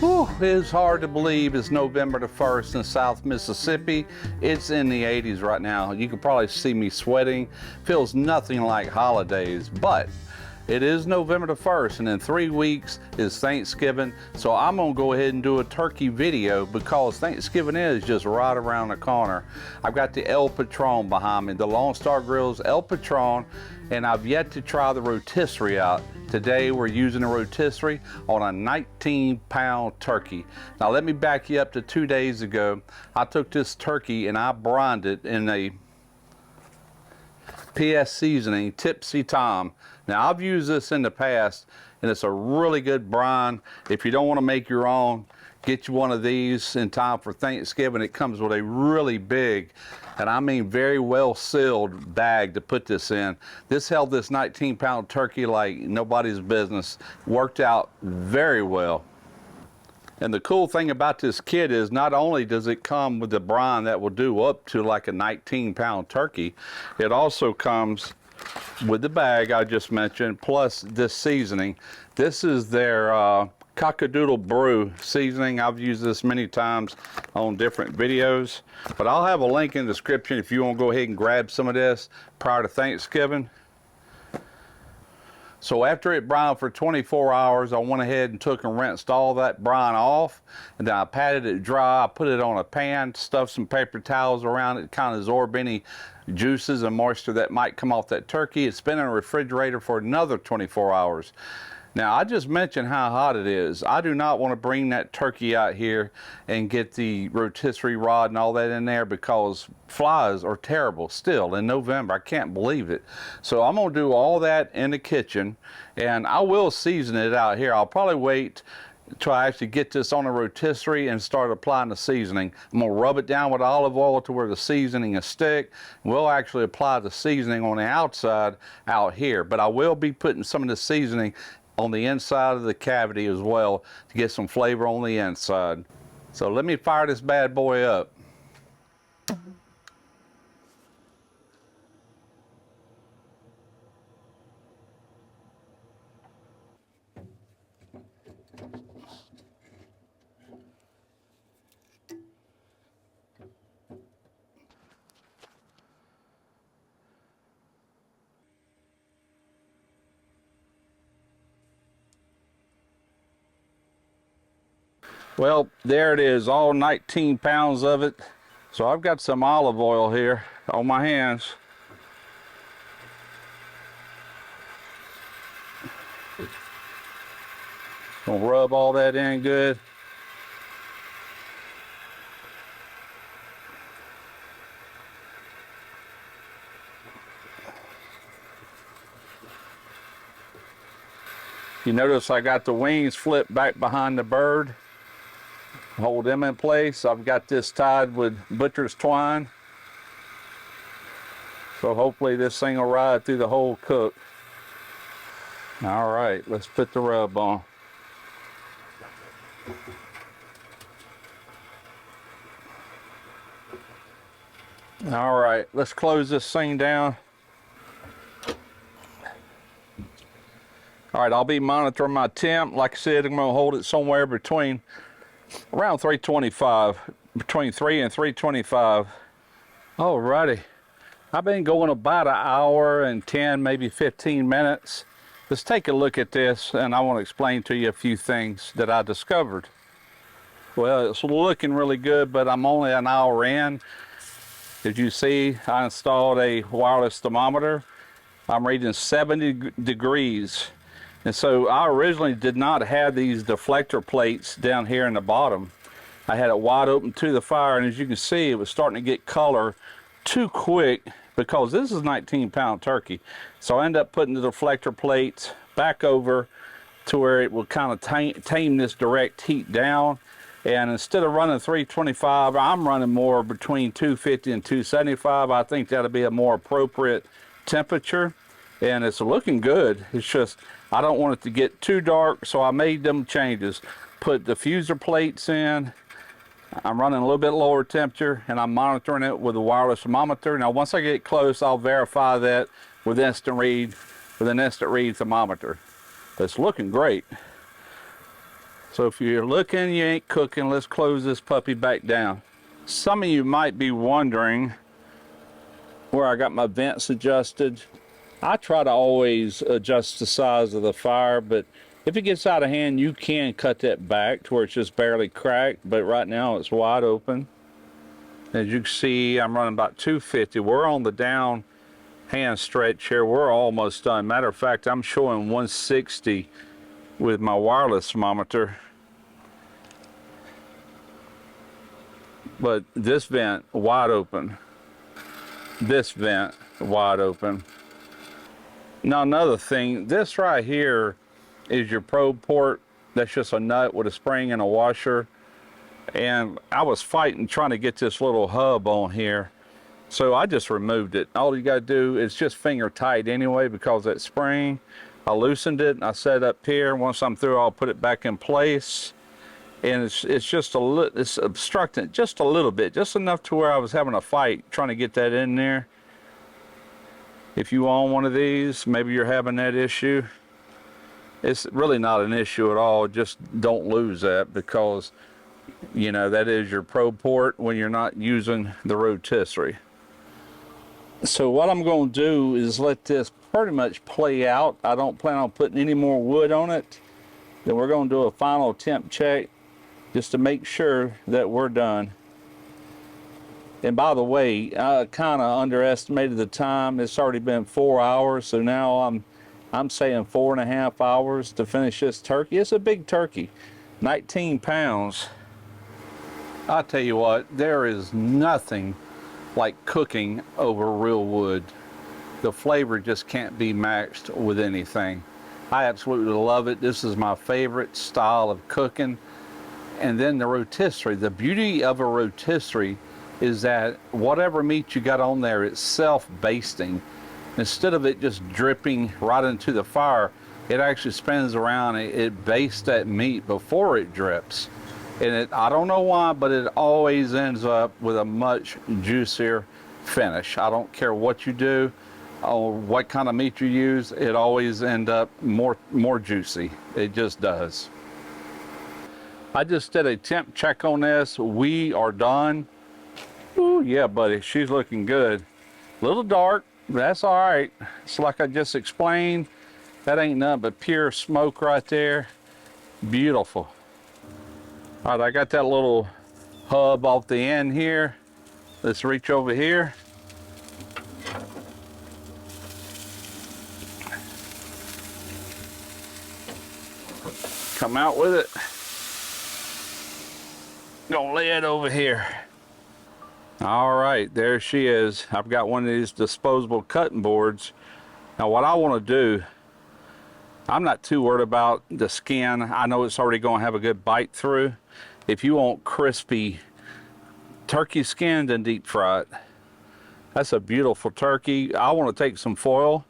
Whew, it's hard to believe it's November the 1st in South Mississippi. It's in the 80s right now. You can probably see me sweating. Feels nothing like holidays, but it is November the 1st, and in 3 weeks is Thanksgiving. So I'm gonna go ahead and do a turkey video because Thanksgiving is just right around the corner. I've got the El Patron behind me, the Lone Star Grillz El Patron, and I've yet to try the rotisserie out. Today we're using a rotisserie on a 19-pound turkey. Now let me back you up to 2 days ago. I took this turkey and I brined it in a PS seasoning, Tipsy Tom. Now I've used this in the past and it's a really good brine. If you don't want to make your own, get you one of these in time for Thanksgiving. It comes with a really big, and I mean very well sealed bag to put this in. This held this 19-pound turkey like nobody's business. Worked out very well. And the cool thing about this kit is not only does it come with the brine that will do up to like a 19-pound turkey, it also comes with the bag I just mentioned, plus this seasoning. This is their Cockadoodle Brew seasoning. I've used this many times on different videos, but I'll have a link in the description if you want to go ahead and grab some of this prior to Thanksgiving. So after it brined for 24 hours, I went ahead and took and rinsed all that brine off, and then I patted it dry. I put it on a pan, stuffed some paper towels around it to kind of absorb any juices and moisture that might come off that turkey. It's been in a refrigerator for another 24 hours. Now, I just mentioned how hot it is. I do not want to bring that turkey out here and get the rotisserie rod and all that in there because flies are terrible still in November. I can't believe it. So I'm going to do all that in the kitchen, and I will season it out here. I'll probably wait till I actually get this on a rotisserie and start applying the seasoning. I'm going to rub it down with olive oil to where the seasoning is thick. We'll actually apply the seasoning on the outside out here, but I will be putting some of the seasoning on the inside of the cavity as well to get some flavor on the inside. So let me fire this bad boy up. Well, there it is, all 19 pounds of it. So I've got some olive oil here on my hands. Gonna rub all that in good. You notice I got the wings flipped back behind the bird. Hold them in place. I've got this tied with butcher's twine. So hopefully this thing will ride through the whole cook. All right, let's put the rub on. All right, let's close this thing down. All right, I'll be monitoring my temp. Like I said, I'm gonna hold it somewhere between around 325, between 3 and 325. Alrighty, I've been going about an hour and 10, maybe 15 minutes. Let's take a look at this, and I want to explain to you a few things that I discovered. Well, it's looking really good, but I'm only an hour in. As you see, I installed a wireless thermometer. I'm reading 70 degrees. And so I originally did not have these deflector plates down here in the bottom. I had it wide open to the fire, and as you can see, it was starting to get color too quick because this is 19-pound turkey. So I ended up putting the deflector plates back over to where it will kind of tame this direct heat down. And instead of running 325, I'm running more between 250 and 275. I think that'll be a more appropriate temperature. And it's looking good. It's just, I don't want it to get too dark, so I made them changes. Put diffuser plates in. I'm running a little bit lower temperature, and I'm monitoring it with a wireless thermometer. Now, once I get close, I'll verify that with an instant read thermometer. It's looking great. So if you're looking, you ain't cooking, let's close this puppy back down. Some of you might be wondering where I got my vents adjusted. I try to always adjust the size of the fire, but if it gets out of hand, you can cut that back to where it's just barely cracked, but right now it's wide open. As you can see, I'm running about 250. We're on the down hand stretch here. We're almost done. Matter of fact, I'm showing 160 with my wireless thermometer. But this vent wide open. This vent wide open. Now another thing, this right here is your probe port. That's just a nut with a spring and a washer. And I was fighting trying to get this little hub on here. So I just removed it. All you gotta do is just finger tight anyway because that spring, I loosened it and I set it up here. Once I'm through, I'll put it back in place. And it's just a little, it's obstructing just a little bit, just enough to where I was having a fight trying to get that in there. If you own one of these, maybe you're having that issue. It's really not an issue at all. Just don't lose that because, you know, that is your probe port when you're not using the rotisserie. So what I'm going to do is let this pretty much play out. I don't plan on putting any more wood on it. Then we're going to do a final temp check just to make sure that we're done. And by the way, I kind of underestimated the time. It's already been 4 hours, so now I'm saying 4.5 hours to finish this turkey. It's a big turkey, 19 pounds. I'll tell you what, there is nothing like cooking over real wood. The flavor just can't be matched with anything. I absolutely love it. This is my favorite style of cooking. And then the rotisserie, the beauty of a rotisserie is that whatever meat you got on there, it's self-basting. Instead of it just dripping right into the fire, it actually spins around, it bastes that meat before it drips. And I don't know why, but it always ends up with a much juicier finish. I don't care what you do or what kind of meat you use, it always ends up more juicy. It just does. I just did a temp check on this. We are done. Ooh, yeah, buddy, she's looking good. A little dark, but that's all right. It's like I just explained. That ain't nothing but pure smoke right there. Beautiful. All right, I got that little hub off the end here. Let's reach over here. Come out with it. Gonna lay it over here. All right, there she is. I've got one of these disposable cutting boards. Now what I want to do, I'm not too worried about the skin. I know it's already going to have a good bite through. If you want crispy turkey skin, then deep fry it. That's a beautiful turkey. I want to take some foil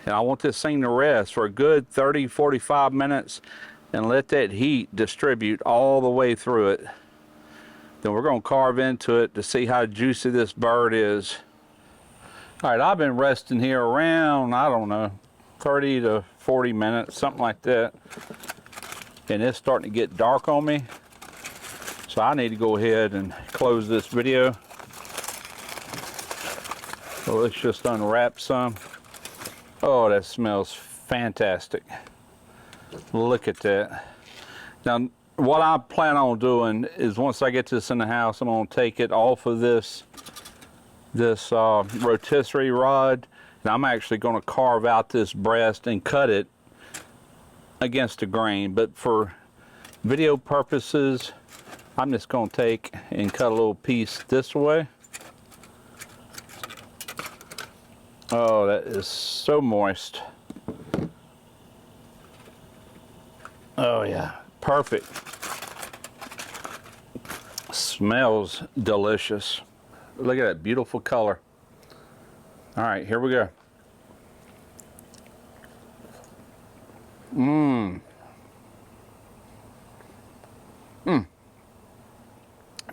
and I want this thing to rest for a good 30-45 minutes and let that heat distribute all the way through it. Then we're going to carve into it to see how juicy this bird is. All right, I've been resting here around, I don't know, 30 to 40 minutes, something like that. And it's starting to get dark on me. So I need to go ahead and close this video. So let's just unwrap some. Oh, that smells fantastic. Look at that. Now, what I plan on doing is once I get this in the house, I'm going to take it off of this rotisserie rod, and I'm actually going to carve out this breast and cut it against the grain. But for video purposes, I'm just going to take and cut a little piece this way. Oh, that is so moist. Oh yeah, perfect. Smells delicious. Look at that beautiful color. All right, here we go.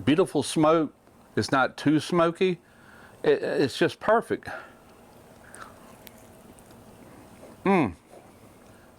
Beautiful smoke. It's not too smoky. It's just perfect.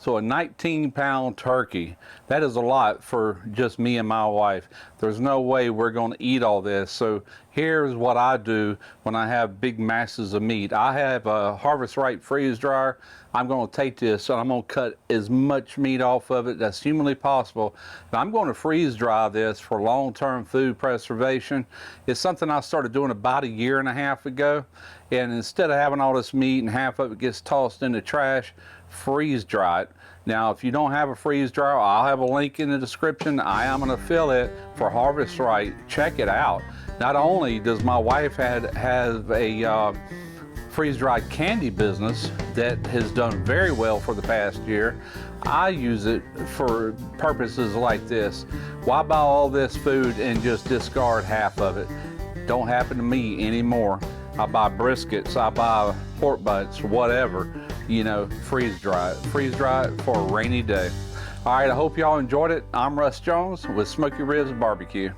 So a 19-pound turkey, that is a lot for just me and my wife. There's no way we're going to eat all this. So here's what I do when I have big masses of meat. I have a Harvest Right freeze dryer. I'm going to take this and I'm going to cut as much meat off of it as humanly possible. And I'm going to freeze dry this for long-term food preservation. It's something I started doing about a year and a half ago. And instead of having all this meat and half of it gets tossed in the trash, freeze dry it. Now, if you don't have a freeze dryer, I'll have a link in the description. I am going to fill it for Harvest Right. Check it out. Not only does my wife have a freeze-dried candy business that has done very well for the past year, I use it for purposes like this. Why buy all this food and just discard half of it? Don't happen to me anymore. I buy briskets, I buy pork butts, whatever, you know, freeze dry it for a rainy day. All right, I hope y'all enjoyed it. I'm Russ Jones with Smoky Ribs Barbecue.